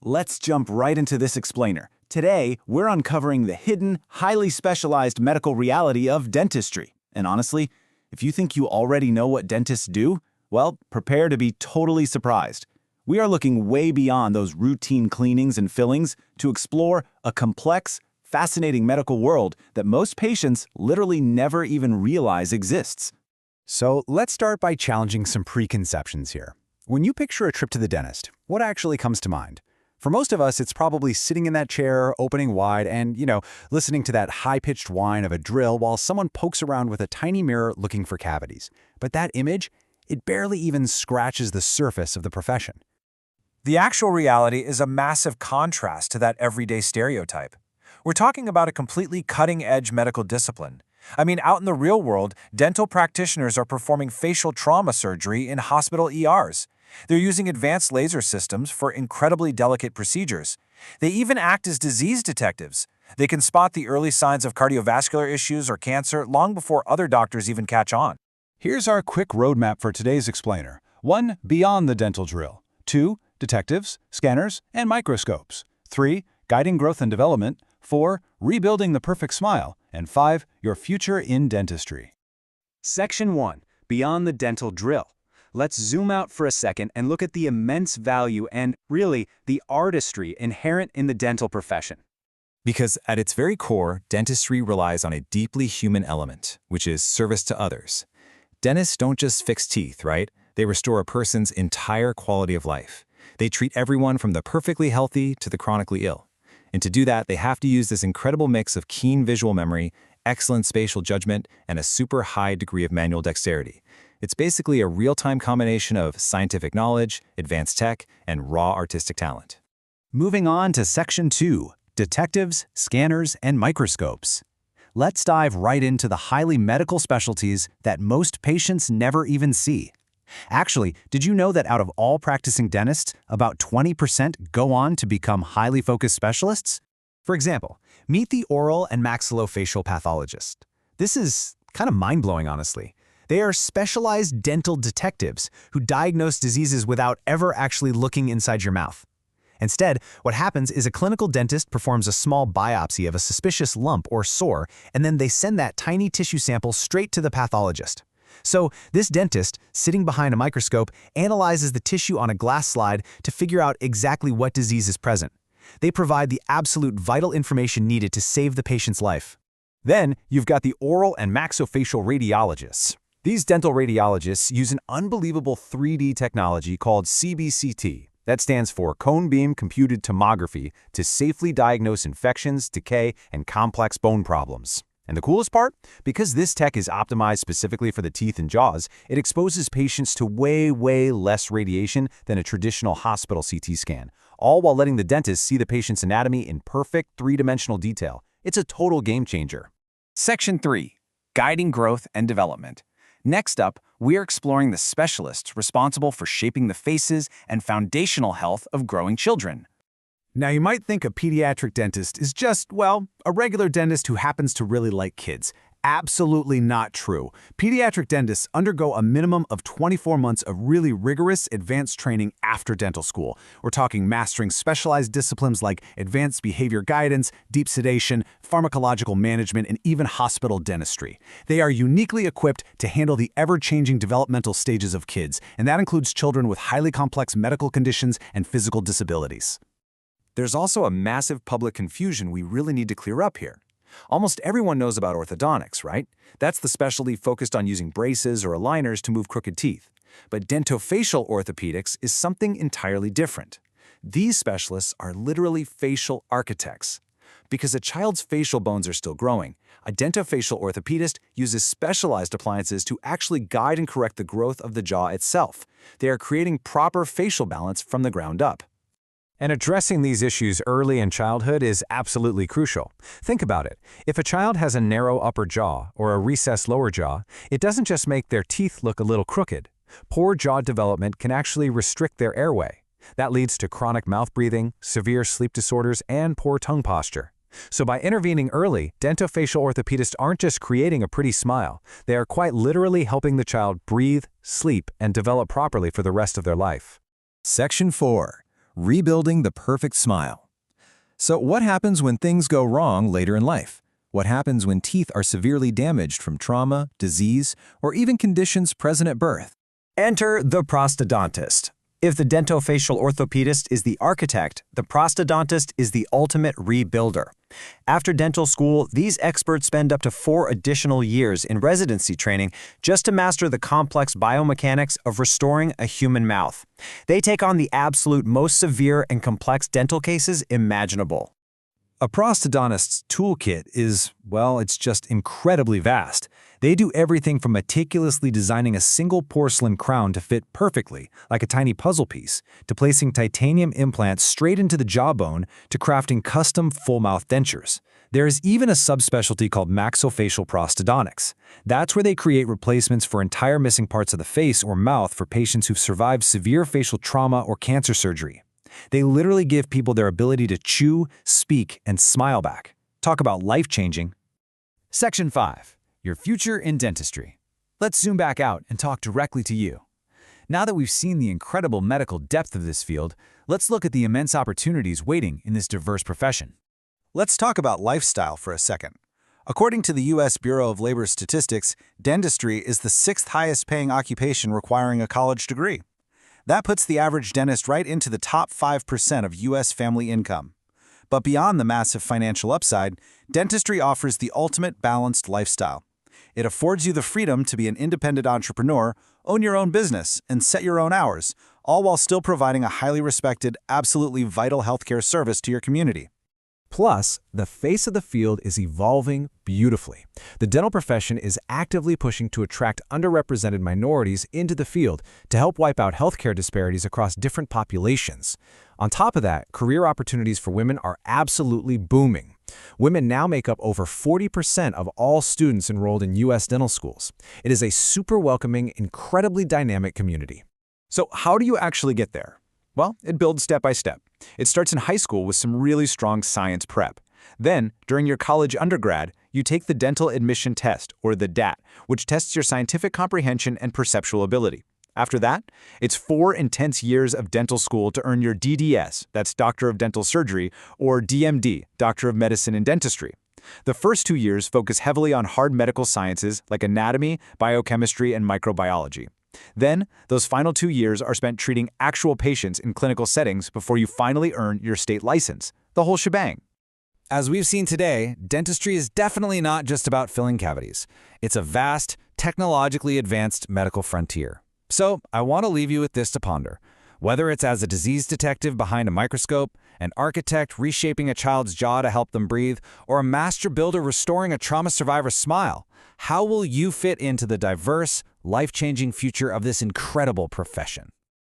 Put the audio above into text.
Let's jump right into this explainer. Today, we're uncovering the hidden, highly specialized medical reality of dentistry. And honestly, if you think you already know what dentists do, well, prepare to be totally surprised. We are looking way beyond those routine cleanings and fillings to explore a complex, fascinating medical world that most patients literally never even realize exists. So let's start by challenging some preconceptions here. When you picture a trip to the dentist, what actually comes to mind? For most of us, it's probably sitting in that chair, opening wide, and, listening to that high-pitched whine of a drill while someone pokes around with a tiny mirror looking for cavities. But that image, it barely even scratches the surface of the profession. The actual reality is a massive contrast to that everyday stereotype. We're talking about a completely cutting-edge medical discipline. Out in the real world, dental practitioners are performing facial trauma surgery in hospital ERs. They're using advanced laser systems for incredibly delicate procedures. They even act as disease detectives. They can spot the early signs of cardiovascular issues or cancer long before other doctors even catch on. Here's our quick roadmap for today's explainer. 1. Beyond the dental drill. 2. Detectives, scanners, and microscopes. 3. Guiding growth and development. 4. Rebuilding the perfect smile. And 5. Your future in dentistry. Section 1. Beyond the dental drill. Let's zoom out for a second and look at the immense value and, really, the artistry inherent in the dental profession. Because at its very core, dentistry relies on a deeply human element, which is service to others. Dentists don't just fix teeth, right? They restore a person's entire quality of life. They treat everyone from the perfectly healthy to the chronically ill. And to do that, they have to use this incredible mix of keen visual memory, excellent spatial judgment, and a super high degree of manual dexterity. It's basically a real-time combination of scientific knowledge, advanced tech, and raw artistic talent. Moving on to Section 2, Detectives, Scanners, and Microscopes. Let's dive right into the highly medical specialties that most patients never even see. Actually, did you know that out of all practicing dentists, about 20% go on to become highly focused specialists? For example, meet the oral and maxillofacial pathologist. This is kind of mind-blowing, honestly. They are specialized dental detectives who diagnose diseases without ever actually looking inside your mouth. Instead, what happens is a clinical dentist performs a small biopsy of a suspicious lump or sore, and then they send that tiny tissue sample straight to the pathologist. So this dentist, sitting behind a microscope, analyzes the tissue on a glass slide to figure out exactly what disease is present. They provide the absolute vital information needed to save the patient's life. Then, you've got the oral and maxillofacial radiologists. These dental radiologists use an unbelievable 3D technology called CBCT. That stands for Cone Beam Computed Tomography to safely diagnose infections, decay, and complex bone problems. And the coolest part? Because this tech is optimized specifically for the teeth and jaws, it exposes patients to way less radiation than a traditional hospital CT scan, all while letting the dentist see the patient's anatomy in perfect three-dimensional detail. It's a total game changer. Section 3. Guiding growth and development. Next up, we're exploring the specialists responsible for shaping the faces and foundational health of growing children. Now, you might think a pediatric dentist is just, a regular dentist who happens to really like kids. Absolutely not true. Pediatric dentists undergo a minimum of 24 months of really rigorous advanced training after dental school. We're talking mastering specialized disciplines like advanced behavior guidance, deep sedation, pharmacological management, and even hospital dentistry. They are uniquely equipped to handle the ever-changing developmental stages of kids, and that includes children with highly complex medical conditions and physical disabilities. There's also a massive public confusion we really need to clear up here. Almost everyone knows about orthodontics, right? That's the specialty focused on using braces or aligners to move crooked teeth. But dentofacial orthopedics is something entirely different. These specialists are literally facial architects. Because a child's facial bones are still growing, a dentofacial orthopedist uses specialized appliances to actually guide and correct the growth of the jaw itself. They are creating proper facial balance from the ground up. And addressing these issues early in childhood is absolutely crucial. Think about it. If a child has a narrow upper jaw or a recessed lower jaw, it doesn't just make their teeth look a little crooked. Poor jaw development can actually restrict their airway. That leads to chronic mouth breathing, severe sleep disorders, and poor tongue posture. So by intervening early, dentofacial orthopedists aren't just creating a pretty smile. They are quite literally helping the child breathe, sleep, and develop properly for the rest of their life. Section 4. rebuilding the perfect smile. So what happens when things go wrong later in life? What happens when teeth are severely damaged from trauma, disease, or even conditions present at birth? Enter the prostodontist. If the dentofacial orthopedist is the architect, the prostodontist is the ultimate rebuilder. After dental school, these experts spend up to 4 additional years in residency training just to master the complex biomechanics of restoring a human mouth. They take on the absolute most severe and complex dental cases imaginable. A prostodontist's toolkit is, well, it's just incredibly vast. They do everything from meticulously designing a single porcelain crown to fit perfectly, like a tiny puzzle piece, to placing titanium implants straight into the jawbone, to crafting custom full-mouth dentures. There is even a subspecialty called maxillofacial prostodontics. That's where they create replacements for entire missing parts of the face or mouth for patients who've survived severe facial trauma or cancer surgery. They literally give people their ability to chew, speak, and smile back. Talk about life-changing. Section 5. Your future in dentistry. Let's zoom back out and talk directly to you. Now that we've seen the incredible medical depth of this field, let's look at the immense opportunities waiting in this diverse profession. Let's talk about lifestyle for a second. According to the U.S. Bureau of Labor Statistics, dentistry is the 6th highest paying occupation requiring a college degree. That puts the average dentist right into the top 5% of U.S. family income. But beyond the massive financial upside, dentistry offers the ultimate balanced lifestyle. It affords you the freedom to be an independent entrepreneur, own your own business, and set your own hours, all while still providing a highly respected, absolutely vital healthcare service to your community. Plus, the face of the field is evolving beautifully. The dental profession is actively pushing to attract underrepresented minorities into the field to help wipe out healthcare disparities across different populations. On top of that, career opportunities for women are absolutely booming. Women now make up over 40% of all students enrolled in U.S. dental schools. It is a super welcoming, incredibly dynamic community. So how do you actually get there? Well, it builds step by step. It starts in high school with some really strong science prep. Then, during your college undergrad, you take the Dental Admission Test, or the DAT, which tests your scientific comprehension and perceptual ability. After that, it's 4 intense years of dental school to earn your DDS, that's Doctor of Dental Surgery, or DMD, Doctor of Medicine and Dentistry. The first 2 years focus heavily on hard medical sciences like anatomy, biochemistry, and microbiology. Then, those final 2 years are spent treating actual patients in clinical settings before you finally earn your state license, the whole shebang. As we've seen today, dentistry is definitely not just about filling cavities. It's a vast, technologically advanced medical frontier. So, I want to leave you with this to ponder. Whether it's as a disease detective behind a microscope, an architect reshaping a child's jaw to help them breathe, or a master builder restoring a trauma survivor's smile, how will you fit into the diverse, life-changing future of this incredible profession?